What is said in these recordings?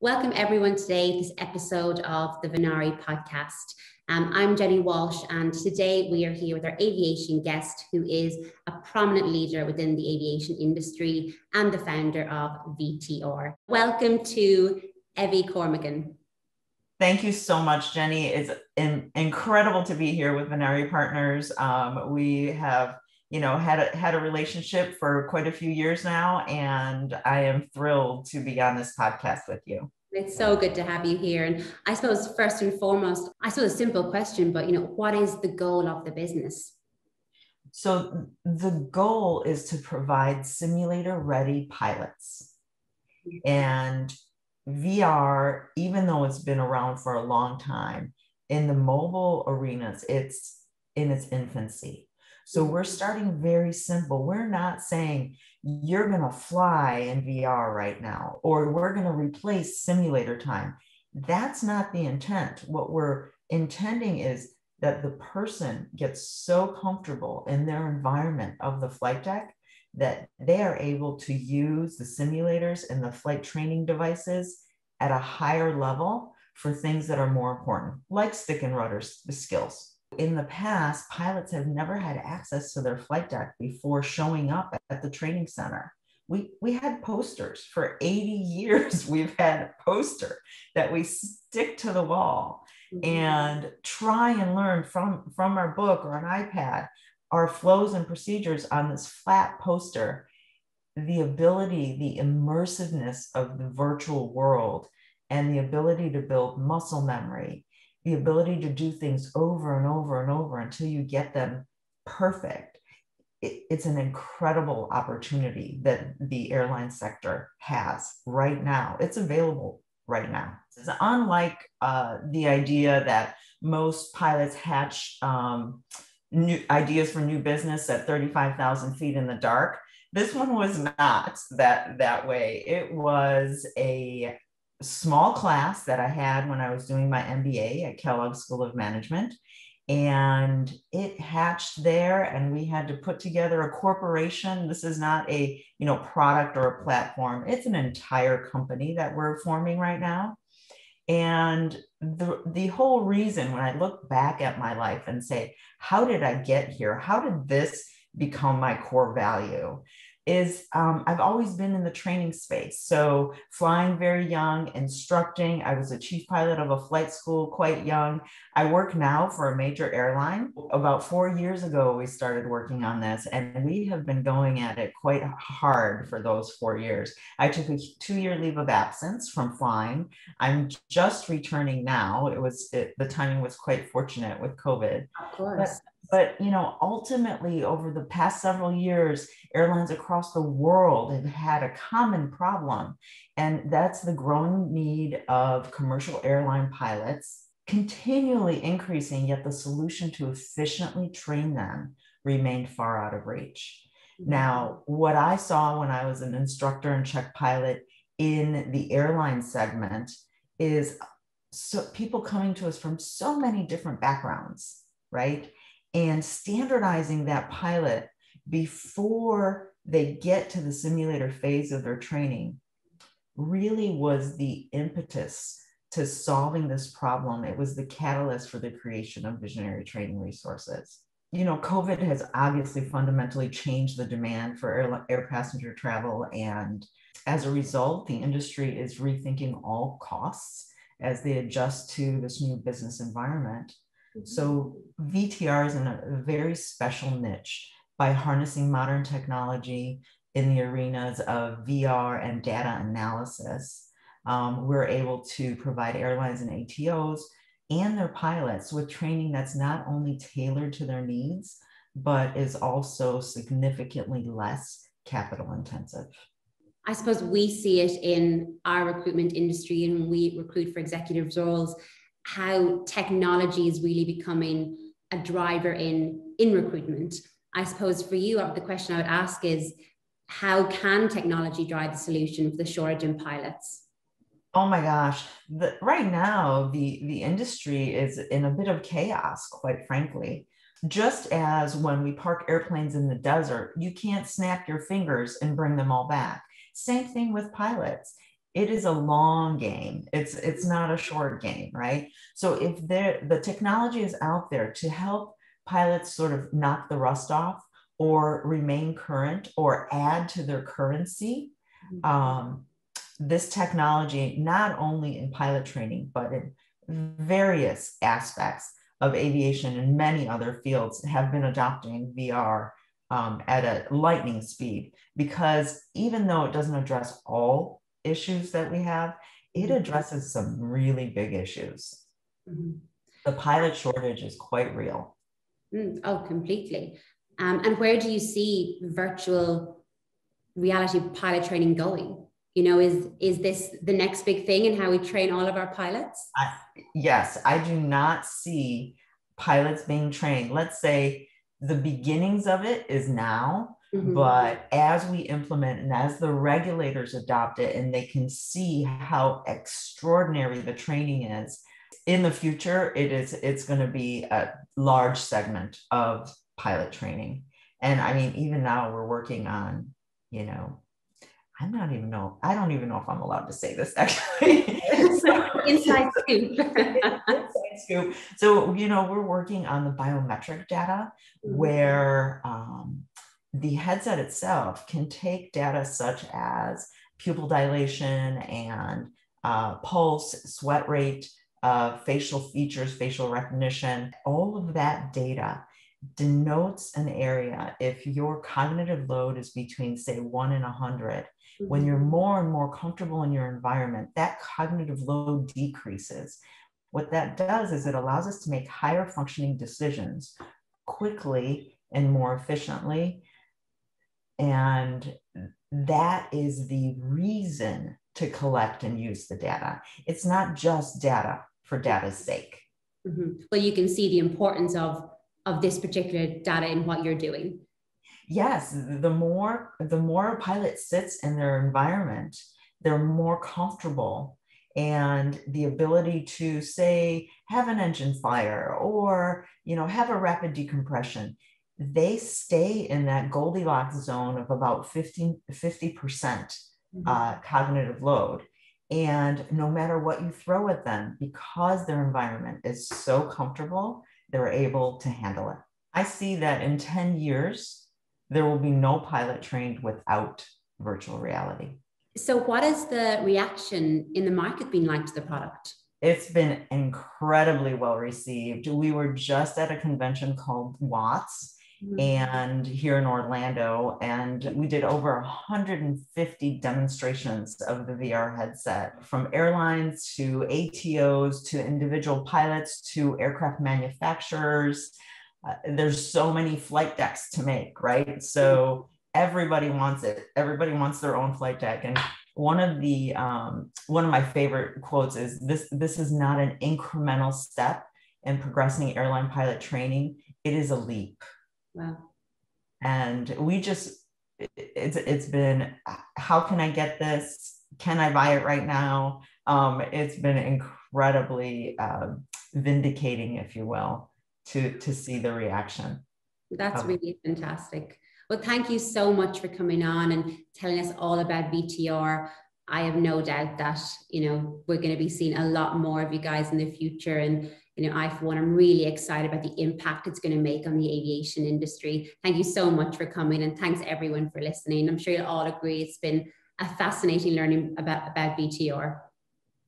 Welcome everyone today to this episode of the Venari Podcast. I'm Jenny Walsh, and today we are here with our aviation guest, who is a prominent leader within the aviation industry and the founder of VTR. Welcome to Evey Cormican. Thank you so much, Jenny. It's incredible to be here with Venari Partners. We have had a relationship for quite a few years now, and I am thrilled to be on this podcast with you. It's so good to have you here. And I suppose first and foremost, a simple question, but what is the goal of the business? So the goal is to provide simulator-ready pilots. And VR, even though it's been around for a long time, in the mobile arenas, it's in its infancy. So we're starting very simple. We're not saying you're going to fly in VR right now, or we're going to replace simulator time. That's not the intent. What we're intending is that the person gets so comfortable in their environment of the flight deck that they are able to use the simulators and the flight training devices at a higher level for things that are more important, like stick and rudder skills. In the past, pilots have never had access to their flight deck before showing up at the training center. We had posters for 80 years. We've had a poster that we stick to the wall and try and learn from our book or an iPad, our flows and procedures on this flat poster. The ability, the immersiveness of the virtual world, and the ability to build muscle memory, the ability to do things over and over and over until you get them perfect. It's an incredible opportunity that the airline sector has right now. It's available right now. It's unlike the idea that most pilots hatch new ideas for new business at 35,000 feet in the dark. This one was not that way. It was a small class that I had when I was doing my MBA at Kellogg School of Management, and it hatched there, and we had to put together a corporation. This is not a product or a platform. It's an entire company that we're forming right now. And the whole reason, when I look back at my life and say, how did I get here? How did this become my core value? Is I've always been in the training space. So flying very young, instructing. I was a chief pilot of a flight school quite young. I work now for a major airline. About 4 years ago, we started working on this, and we have been going at it quite hard for those 4 years. I took a 2-year leave of absence from flying. I'm just returning now. The timing was quite fortunate with COVID. Of course. But ultimately, over the past several years, airlines across the world have had a common problem, and that's the growing need of commercial airline pilots continually increasing, yet the solution to efficiently train them remained far out of reach. Now, what I saw when I was an instructor and check pilot in the airline segment is people coming to us from so many different backgrounds, right? And standardizing that pilot before they get to the simulator phase of their training really was the impetus to solving this problem. It was the catalyst for the creation of visionary training resources. COVID has obviously fundamentally changed the demand for air passenger travel. And as a result, the industry is rethinking all costs as they adjust to this new business environment. So VTR is in a very special niche by harnessing modern technology in the arenas of VR and data analysis. We're able to provide airlines and ATOs and their pilots with training that's not only tailored to their needs, but is also significantly less capital intensive. I suppose we see it in our recruitment industry, and when we recruit for executive roles, how technology is really becoming a driver in recruitment. I suppose for you, the question I would ask is, how can technology drive the solution for the shortage in pilots? Oh my gosh, right now, the industry is in a bit of chaos, quite frankly. Just as when we park airplanes in the desert, you can't snap your fingers and bring them all back. Same thing with pilots. it is a long game. It's not a short game, right? So if the technology is out there to help pilots sort of knock the rust off or remain current or add to their currency, this technology, not only in pilot training, but in various aspects of aviation and many other fields, have been adopting VR at a lightning speed, because even though it doesn't address all issues that we have, it addresses some really big issues. The pilot shortage is quite real. Oh, completely. And where do you see virtual reality pilot training going? You know, is this the next big thing in how we train all of our pilots? Yes, I do not see pilots being trained. Let's say the beginnings of it is now, but as we implement and as the regulators adopt it and they can see how extraordinary the training is, in the future, it's going to be a large segment of pilot training. And I mean, even now we're working on, you know, I don't even know if I'm allowed to say this, actually. Inside scoop. Inside scoop. So, you know, we're working on the biometric data where the headset itself can take data such as pupil dilation and pulse, sweat rate, facial features, facial recognition. All of that data denotes an area. If your cognitive load is between, say, 1 and 100, when you're more and more comfortable in your environment, that cognitive load decreases. What that does is it allows us to make higher functioning decisions quickly and more efficiently. And that is the reason to collect and use the data. It's not just data for data's sake. Well, you can see the importance of this particular data in what you're doing. Yes, the more a pilot sits in their environment, they're more comfortable, and the ability to, say, have an engine fire or, you know, have a rapid decompression, they stay in that Goldilocks zone of about 50% cognitive load. And no matter what you throw at them, because their environment is so comfortable, they're able to handle it. I see that in 10 years, there will be no pilot trained without virtual reality. So what has the reaction in the market been like to the product? It's been incredibly well received. We were just at a convention called Watts and here in Orlando, and we did over 150 demonstrations of the VR headset, from airlines to ATOs to individual pilots to aircraft manufacturers. There's so many flight decks to make, right? So everybody wants it. Everybody wants their own flight deck. And one of my favorite quotes is, this is not an incremental step in progressing airline pilot training. It is a leap. Wow. And it's been, how can I get this? Can I buy it right now? It's been incredibly vindicating, if you will, to see the reaction. That's really fantastic. Well, thank you so much for coming on and telling us all about VTR. I have no doubt that, you know, we're going to be seeing a lot more of you guys in the future. And, you know, I, for one, I'm really excited about the impact it's going to make on the aviation industry. Thank you so much for coming, and thanks everyone for listening. I'm sure you'll all agree it's been a fascinating learning about VTR.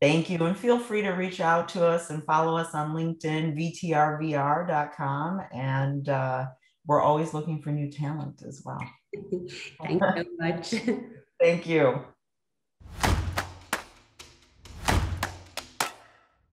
Thank you. And feel free to reach out to us and follow us on LinkedIn, VTRVR.com. And we're always looking for new talent as well. Thank you so much. Thank you.